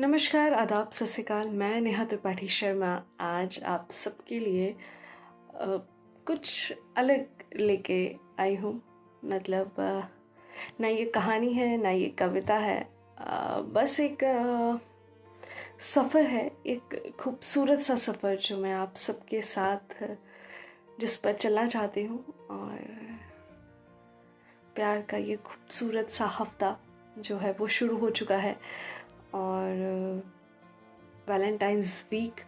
नमस्कार, आदाब, सत श्री अकाल। मैं नेहा त्रिपाठी शर्मा आज आप सबके लिए अ, कुछ अलग लेके आई हूँ। मतलब ना ये कहानी है, ना ये कविता है। बस एक सफ़र है, एक खूबसूरत सा सफ़र जो मैं आप सबके साथ जिस पर चलना चाहती हूँ। और प्यार का ये खूबसूरत सा हफ्ता जो है वो शुरू हो चुका है। और वैलेंटाइंस वीक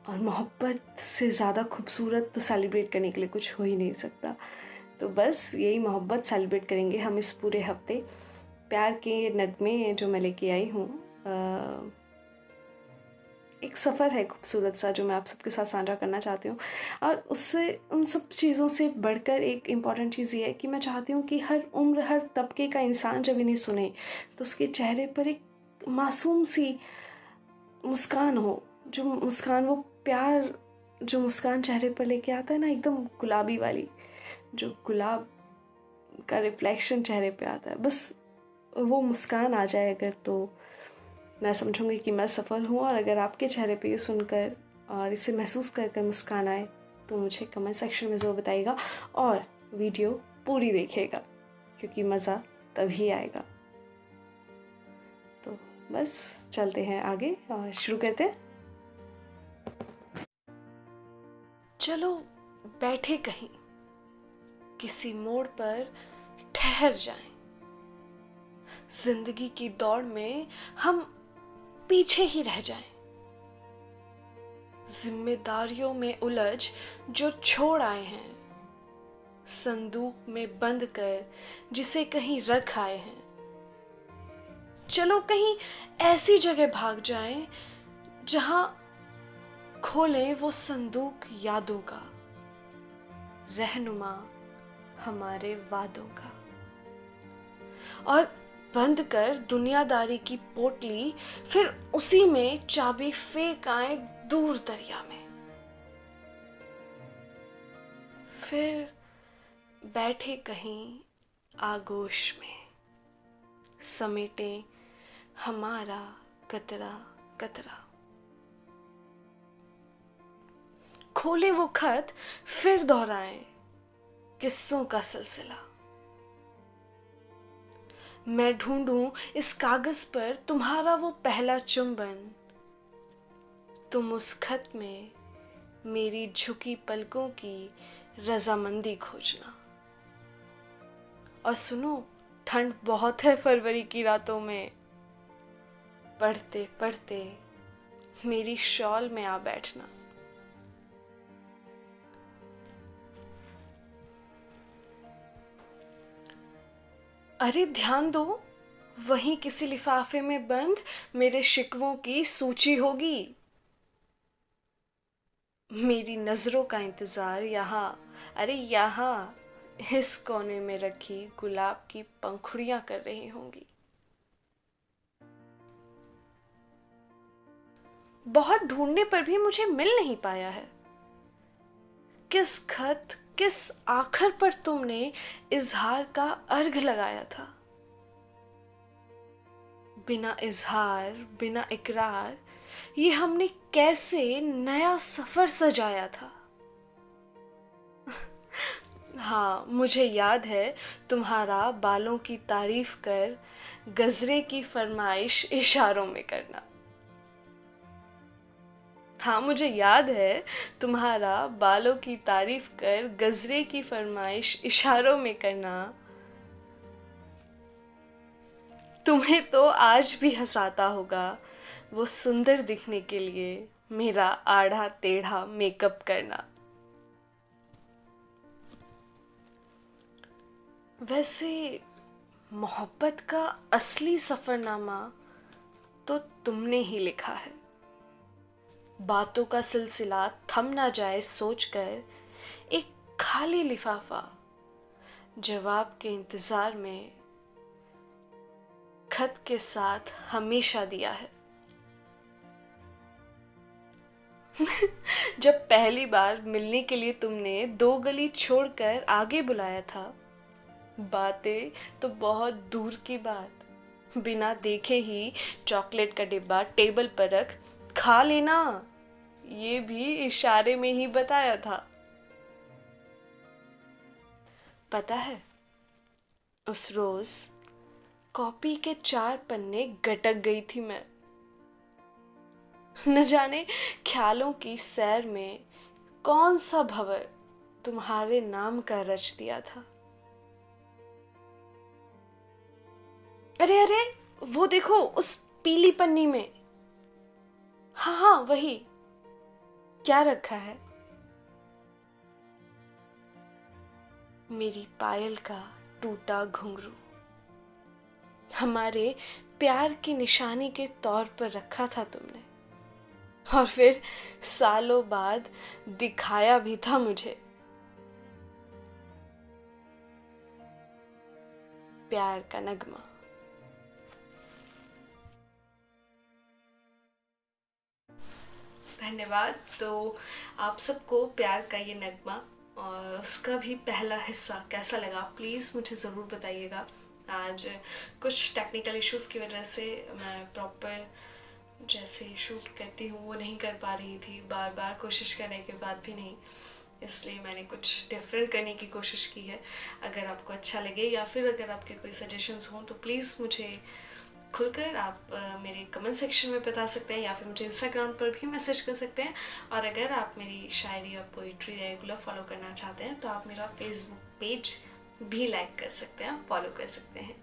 और मोहब्बत से ज़्यादा खूबसूरत तो सेलिब्रेट करने के लिए कुछ हो ही नहीं सकता। तो बस यही मोहब्बत सेलिब्रेट करेंगे हम इस पूरे हफ्ते। प्यार के नगमे जो मैं लेके आई हूँ, एक सफ़र है खूबसूरत सा जो मैं आप सबके साथ साझा करना चाहती हूँ। और उससे उन सब चीज़ों से बढ़कर एक इम्पॉर्टेंट चीज़ ये है कि मैं चाहती हूँ कि हर उम्र, हर तबके का इंसान जब इन्हें सुने तो उसके चेहरे पर एक मासूम सी मुस्कान हो। जो मुस्कान, वो प्यार, जो मुस्कान चेहरे पर लेके आता है ना, एकदम गुलाबी वाली, जो गुलाब का रिफ्लेक्शन चेहरे पे आता है, बस वो मुस्कान आ जाए अगर, तो मैं समझूंगी कि मैं सफल हूँ। और अगर आपके चेहरे पे ये सुनकर और इसे महसूस कर कर मुस्कान आए तो मुझे कमेंट सेक्शन में ज़रूर बताइएगा और वीडियो पूरी देखिएगा, क्योंकि मज़ा तभी आएगा। तो बस चलते हैं आगे और शुरू करते हैं। चलो बैठे कहीं किसी मोड़ पर ठहर जाएं। जिंदगी की दौड़ में हम पीछे ही रह जाएं। जिम्मेदारियों में उलझ जो छोड़ आए हैं, संदूक में बंद कर जिसे कहीं रख आए हैं। चलो कहीं ऐसी जगह भाग जाएं जहां खोलें वो संदूक यादों का, रहनुमा हमारे वादों का, और बंद कर दुनियादारी की पोटली, फिर उसी में चाबी फेंक आए दूर दरिया में। फिर बैठे कहीं आगोश में, समेटे हमारा कतरा कतरा। खोले वो खत, फिर दोहराएं किस्सों का सिलसिला। मैं ढूंढूं इस कागज पर तुम्हारा वो पहला चुंबन, तुम उस खत में मेरी झुकी पलकों की रजामंदी खोजना। और सुनो, ठंड बहुत है फरवरी की रातों में, पढ़ते पढ़ते मेरी शॉल में आ बैठना। अरे ध्यान दो, वहीं किसी लिफाफे में बंद मेरे शिकवों की सूची होगी। मेरी नजरों का इंतजार यहाँ, अरे यहाँ इस कोने में रखी गुलाब की पंखुड़ियां कर रही होंगी। बहुत ढूंढने पर भी मुझे मिल नहीं पाया है। किस खत, किस आखर पर तुमने इजहार का अर्घ लगाया था? बिना इजहार, बिना इकरार, ये हमने कैसे नया सफर सजाया था। हाँ, मुझे याद है तुम्हारा बालों की तारीफ कर गजरे की फरमाइश इशारों में करना। हाँ, मुझे याद है तुम्हारा बालों की तारीफ कर गजरे की फरमाइश इशारों में करना। तुम्हें तो आज भी हंसाता होगा वो सुंदर दिखने के लिए मेरा आधा टेढ़ा मेकअप करना। वैसे मोहब्बत का असली सफरनामा तो तुमने ही लिखा है। बातों का सिलसिला थम ना जाए सोचकर एक खाली लिफाफा जवाब के इंतजार में खत के साथ हमेशा दिया है। जब पहली बार मिलने के लिए तुमने दो गली छोड़कर आगे बुलाया था, बातें तो बहुत दूर की बात, बिना देखे ही चॉकलेट का डिब्बा टेबल पर रख खा लेना, ये भी इशारे में ही बताया था। पता है, उस रोज कॉपी के 4 पन्ने गटक गई थी मैं। न जाने ख्यालों की सैर में कौन सा भंवर तुम्हारे नाम का रच दिया था। अरे अरे, वो देखो उस पीली पन्नी में। हाँ हाँ, वही। क्या रखा है? मेरी पायल का टूटा घुंघरू, हमारे प्यार की निशानी के तौर पर रखा था तुमने, और फिर सालों बाद दिखाया भी था मुझे। प्यार का नगमा। धन्यवाद। तो आप सबको प्यार का ये नगमा और उसका भी पहला हिस्सा कैसा लगा, प्लीज़ मुझे ज़रूर बताइएगा। आज कुछ टेक्निकल इश्यूज़ की वजह से मैं प्रॉपर जैसे शूट करती हूँ वो नहीं कर पा रही थी, बार बार कोशिश करने के बाद भी नहीं, इसलिए मैंने कुछ डिफरेंट करने की कोशिश की है। अगर आपको अच्छा लगे या फिर अगर आपके कोई सजेशंस हों तो प्लीज़ मुझे खुलकर आप मेरे कमेंट सेक्शन में बता सकते हैं या फिर मुझे इंस्टाग्राम पर भी मैसेज कर सकते हैं। और अगर आप मेरी शायरी और पोइट्री रेगुलर फॉलो करना चाहते हैं तो आप मेरा फेसबुक पेज भी लाइक कर सकते हैं, फॉलो कर सकते हैं।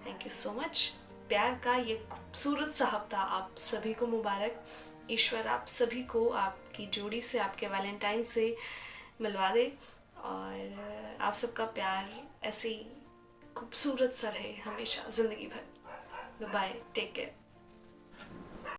Thank you so much. प्यार का ये खूबसूरत सा हफ्ता आप सभी को मुबारक। ईश्वर आप सभी को आपकी जोड़ी से, आपके वैलेंटाइन से मिलवा दे, और आप सबका प्यार ऐसे ही खूबसूरत सा रहे हमेशा ज़िंदगी भर। Bye. Take care.